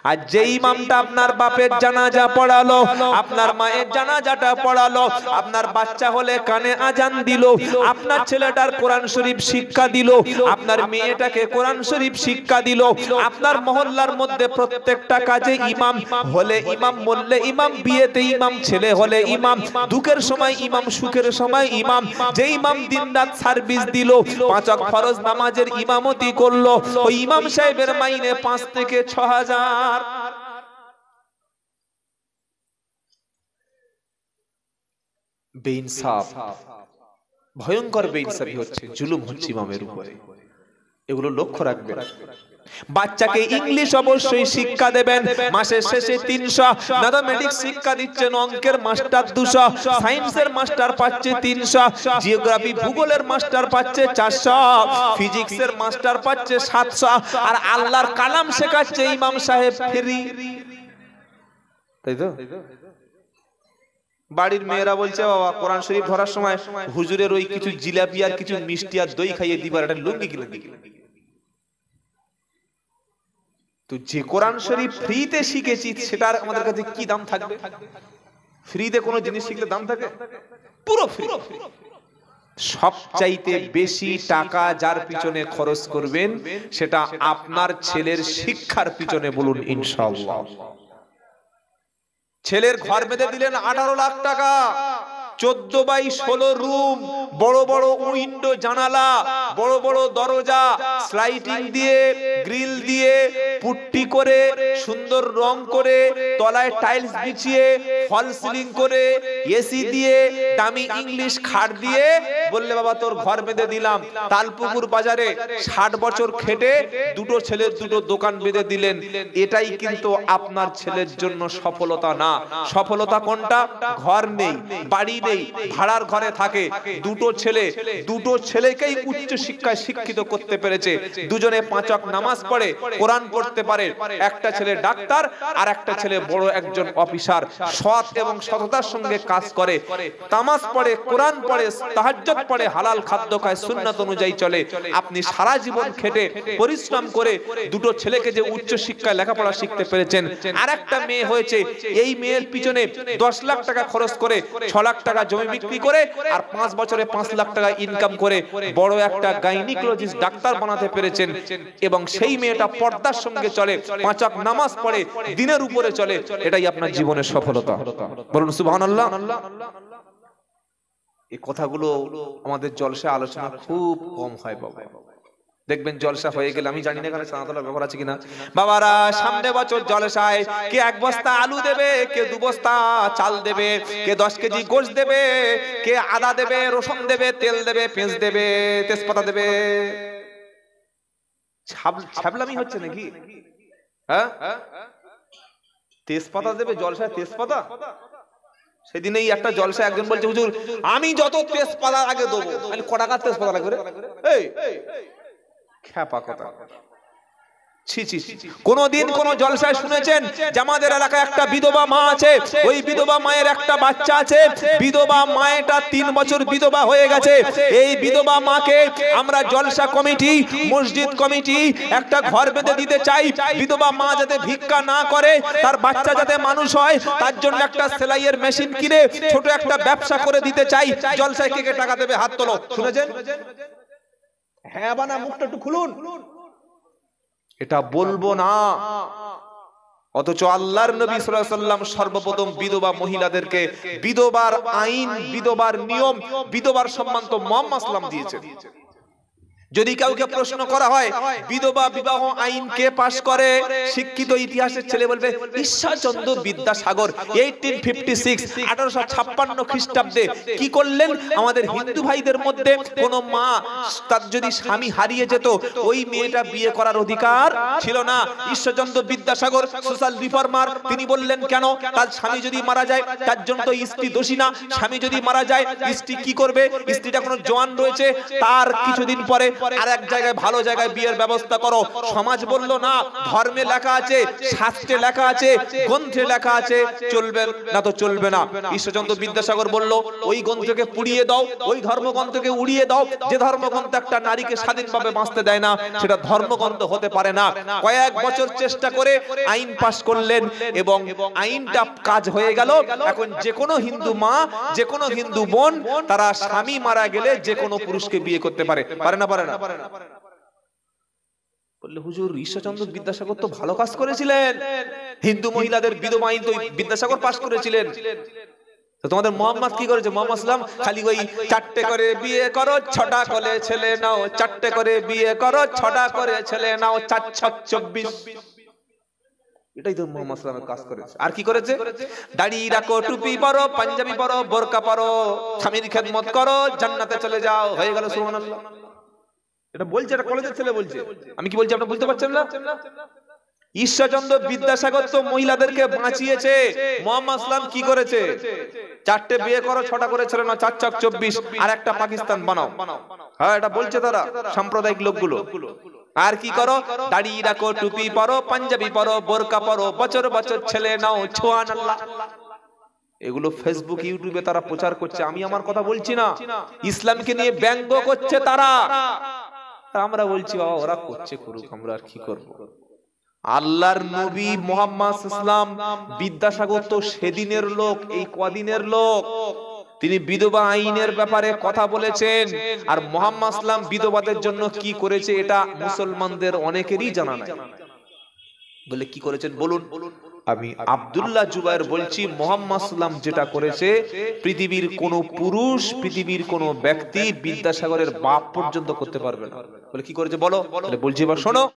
আর যে ইমামটা আপনার বাপের জানাজা পড়ালো, আপনার মায়ের জানাজাটা পড়ালো, আপনার বাচ্চা হলে কানে আজান দিল, আপনার ছেলেটার কোরআন শরীফ শিক্ষা দিল, আপনার মেয়েটাকে কোরআন শরীফ শিক্ষা দিল, আপনার মহল্লার মধ্যে প্রত্যেকটা কাজে ইমাম, হলে ইমাম, মরলে ইমাম, বিয়েতে ইমাম, ছেলে হলে ইমাম, দুঃখের সময় ইমাম, সুখের সময় ইমাম, যে ইমাম দিনরাত সার্ভিস দিল, 5 ওয়াক্ত ফরজ নামাজের ইমামতি করলো, ওই ইমাম সাহেবের মাইনে 5 থেকে 6000। বেইনসাফ, ভয়ঙ্কর বেইনসাফি হচ্ছে, জুলুম হচ্ছে ইমামের উপরে। এগুলো লক্ষ্য রাখবেন। বাচ্চাকে ইংলিশ অবশ্যই শিক্ষা দেবেন, মাসের শেষে 300, ম্যাথমেটিক্স শিক্ষা দিচ্ছেন, অঙ্কের মাস্টার 200, সায়েন্সের মাস্টার পাচ্ছে 300, জিওগ্রাফি ভূগোলের মাস্টার পাচ্ছে 400, ফিজিক্সের মাস্টার পাচ্ছে 700, আর আল্লাহর কালাম শেখাচ্ছে ইমাম সাহেব ফ্রি। তাই তো? বাড়ির মেয়েরা বলছে বাবা কোরআন শরীফ ধরার সময় হুজুরের ওই কিছু জিলাপি আর কিছু মিষ্টি আর দই খাইয়ে দিবার, একটা লুঙ্গি কিনে দিই। তো যে কোরআন শরীফ ফ্রিতে শিখেছি সেটার আমাদের কাছে কি দাম থাকবে? ফ্রিতে কোনো জিনিস শিখলে দাম থাকে? পুরো ফ্রি। সবচাইতে বেশি টাকা যার পিছনে খরচ করবেন সেটা আপনার ছেলের শিক্ষার পিছনে। বলুন ইনশাআল্লাহ। ছেলের ঘর বেঁধে দিলেন 18 লাখ টাকা, 14x16 রুম, বড় বড় উইন্ডো, জানালা, বড় বড় দরজা, স্লাইডিং দিয়ে, গ্রিল দিয়ে, পুট্টি করে, সুন্দর রং করে, তলায় টাইলস বিছিয়ে, ফল সিলিং করে, এসি দিয়ে, দামি ইংলিশ খাট দিয়ে বললে বাবা তোর ঘর বেঁধে দিলাম। তালপুকুর বাজারে 60 বছর খেটে দুটো ছেলের দুটো দোকান বেঁধে দিলেন। এটাই কিন্তু আপনার ছেলের জন্য সফলতা না। সফলতা কোনটা? ঘর নেই, বাড়ি নেই, ভাড়ার ঘরে থাকে, দুটো ছেলেকেই উচ্চ শিক্ষায় শিক্ষিত করতে পেরেছে। দুজনে 5 ওয়াক্ত নামাজ পড়ে, কোরআন পড়তে পারে, একটা ছেলে ডাক্তার আর একটা ছেলে বড় একজন অফিসার, সৎ এবং সততার সঙ্গে কাজ করে, নামাজ পড়ে, কোরআন পড়ে, তাহাজ্জুদ পড়ে, হালাল খাদ্য খায়, সুন্নাত অনুযায়ী চলে। আপনি সারা জীবন খেটে পরিশ্রম করে দুটো ছেলেকে যে উচ্চ শিক্ষায় লেখাপড়া শিখতে পেরেছেন। আর একটা মেয়ে হয়েছে, এই মেয়ের পিছনে 10 লাখ টাকা খরচ করে 6 লাখ টাকা জমি বিক্রি করে আর 5 বছরে 5 লাখ টাকা ইনকাম করে বড় একটা গাইনিকোলজিস্ট ডাক্তার বানাতে পেরেছেন। এবং সেই মেয়েটা পর্দার সঙ্গে চলে, 5 ওয়াক্ত নামাজ পড়ে, দিনের উপরে চলে। এটাই আপনার জীবনের সফলতা। বলুন সুবহানাল্লাহ। এই কথাগুলো আমাদের জলসায় আলোচনা খুব কম হয় বাবা। দেখবেন জলসা হয়ে গেলে, আমি জানি না এখানে সানাতলার ব্যাপার আছে কিনা, বাবারা সামনে বছর জলসায় কে 1 বস্তা আলু দেবে, কে 2 বস্তা চাল দেবে, কে 10 কেজি গোশত দেবে, কে আদা দেবে, রসুন দেবে, তেল দেবে, পেঁয়াজ দেবে, তেজপাতা দেবে। ছাবলামি হচ্ছে নাকি? হ্যাঁ, তেজপাতা দেবে জলসায়, তেজপাতা। সেদিনেই একটা জলসায় একজন বলছে, হুজুর আমি যত তেজপাতা আগে দেবো। আমি ক টাকার তেজপাতা লাগবে? এই খ্যাপা কথা। কোনদিন কোন জলসায় শুনেছেন যে আমাদের এলাকায় একটা বিধবা মা আছে, ওই বিধবা মায়ের একটা বাচ্চা আছে, বিধবা মায়েটা 3 বছর বিধবা হয়ে গেছে। এই বিধবা মাকে আমরা জলসা কমিটি, মসজিদ কমিটি একটা ঘর বেঁধে দিতে চাই। বিধবা মা যাতে ভিক্ষা না করে, তার বাচ্চা যাতে মানুষ হয়, তার জন্য একটা সেলাইয়ের মেশিন কিনে ছোট একটা ব্যবসা করে দিতে চাই। জলসায় কে কে টাকা দেবে? হাত তোলো। শুনেছেন? হ্যাঁ বা না? মুখটা একটু খুলুন। এটা বলবো না, অথচ আল্লাহর নবী সাল্লাল্লাহু আলাইহি ওয়াসাল্লাম সর্বপ্রথম বিধবা মহিলাদেরকে বিধবার আইন, বিধবার নিয়ম, বিধবার সম্মান তো মুহাম্মদ সাল্লাল্লাহু আলাইহি ওয়াসাল্লাম দিয়েছেন। যদি কাউকে প্রশ্ন করা হয় বিধবা বিবাহ আইন কে পাস করে, শিক্ষিত ইতিহাসের ছেলে বলবে ঈশ্বরচন্দ্র বিদ্যাসাগর 1856 খ্রিস্টাব্দে কি করলেন? আমাদের হিন্দু ভাইদের মধ্যে কোন মা তার যদি স্বামী হারিয়ে যেত, ওই মেয়েটা বিয়ে করার অধিকার ছিল না। ঈশ্বরচন্দ্র বিদ্যাসাগর সোশ্যাল রিফর্মার, তিনি বললেন কেন? তার স্বামী যদি মারা যায় তার জন্য তো স্ত্রী দোষী না। স্বামী যদি মারা যায় স্ত্রী কি করবে? স্ত্রীটা কোনো জওয়ান রয়েছে, তার কিছুদিন পরে আর এক জায়গায় ভালো জায়গায় বিয়ের ব্যবস্থা করো। সমাজ বলল না, ধর্মে লেখা আছে, শাস্ত্রে লেখা আছে, গ্রন্থে লেখা আছে, চলবে না তো চলবে না। ঈশ্বরচন্দ্র বিদ্যাসাগর বলল ওই গ্রন্থকে পুড়িয়ে দাও, ওই ধর্মগ্রন্থকে উড়িয়ে দাও। যে ধর্মগ্রন্থ একটা নারীকে স্বাধীনভাবে বাঁচতে দেয় না, সেটা ধর্মগ্রন্থ হতে পারে না। কয়েক বছর চেষ্টা করে আইন পাস করলেন এবং আইনটা কাজ হয়ে গেল। এখন যে কোনো হিন্দু মা, যে কোনো হিন্দু বোন, তারা স্বামী মারা গেলে যে কোনো পুরুষকে বিয়ে করতে পারে। পারে না? পারে না? বললে হুজুর ঈশ্বরচন্দ্র বিদ্যাসাগর তো ভালো কাজ করেছিলেন, হিন্দু মহিলাদের বিধবা আইন তো বিদ্যাসাগর পাস করেছিলেন। তো তোমাদের মোহাম্মদ কি করেছে? মোহাম্মদ সাল্লাম খালি ওই 4টে করে বিয়ে করো, 6টা করে ছেলে নাও, 4টে করে বিয়ে করো, 6টা করে ছেলে নাও, 4 6 24। এটাই তো মোহাম্মদ সাল্লামের কাজ করেছে। আর কি করেছে? দাড়ি রাখো, টুপি পরো, পাঞ্জাবি পরো, বোরকা পরো, স্বামীর খেদমত করো, জান্নাতে চলে যাও। হয়ে গেল। সুবহানাল্লাহ। এটা বলছে, এটা কলেজের ছেলে বলছে। আমি কি বলছি আপনারা বুঝতে পারছেন না? ঈশ্বরচন্দ্র বিদ্যাসাগর তো মহিলাদেরকে বাঁচিয়েছে। মোহাম্মদ সাল্লাম কি করেছে? 4টে বিয়ে করো, 6টা করে ছেলে না, 4 6 24, আর একটা পাকিস্তান বানাও। হ্যাঁ, এটা বলছে তারা, সাম্প্রদায়িক লোকগুলো। আর কি করো? দাড়ি রাখো, টুপি পরো, পাঞ্জাবি পরো, বোরকা পরো, বছর বছর ছেলে নাও। সুবহানাল্লাহ। এগুলো ফেসবুক, ইউটিউবে তারা প্রচার করছে। আমি আমার কথা বলছি না, ইসলামকে নিয়ে ব্যঙ্গ করছে তারা। আমরা বলছি ওরা করছে, করুক, আমরা আর কি করব। আল্লাহর নবী মুহাম্মদ সাল্লাল্লাহু আলাইহি ওয়াসাল্লাম বিদ্যাসাগর তো সেদিনের লোক, এই কদিনের লোক। তিনি বিধবা আইনের ব্যাপারে কথা বলেছেন। আর মুহাম্মদ সাল্লাল্লাহু আলাইহি ওয়াসাল্লাম বিধবাদের জন্য কি করেছে এটা মুসলমানদের অনেকেরই জানা নাই। বলে কি করেছেন বলুন? আমি আব্দুল্লাহ জুবায়ের বলছি মুহাম্মদ সাল্লাম যেটা করেছে পৃথিবীর কোন পুরুষ, পৃথিবীর কোন ব্যক্তি, বিদ্যাসাগরের বাপ পর্যন্ত করতে পারবে না। বলে কি করেছে বলো? বলছি এবার শোনো।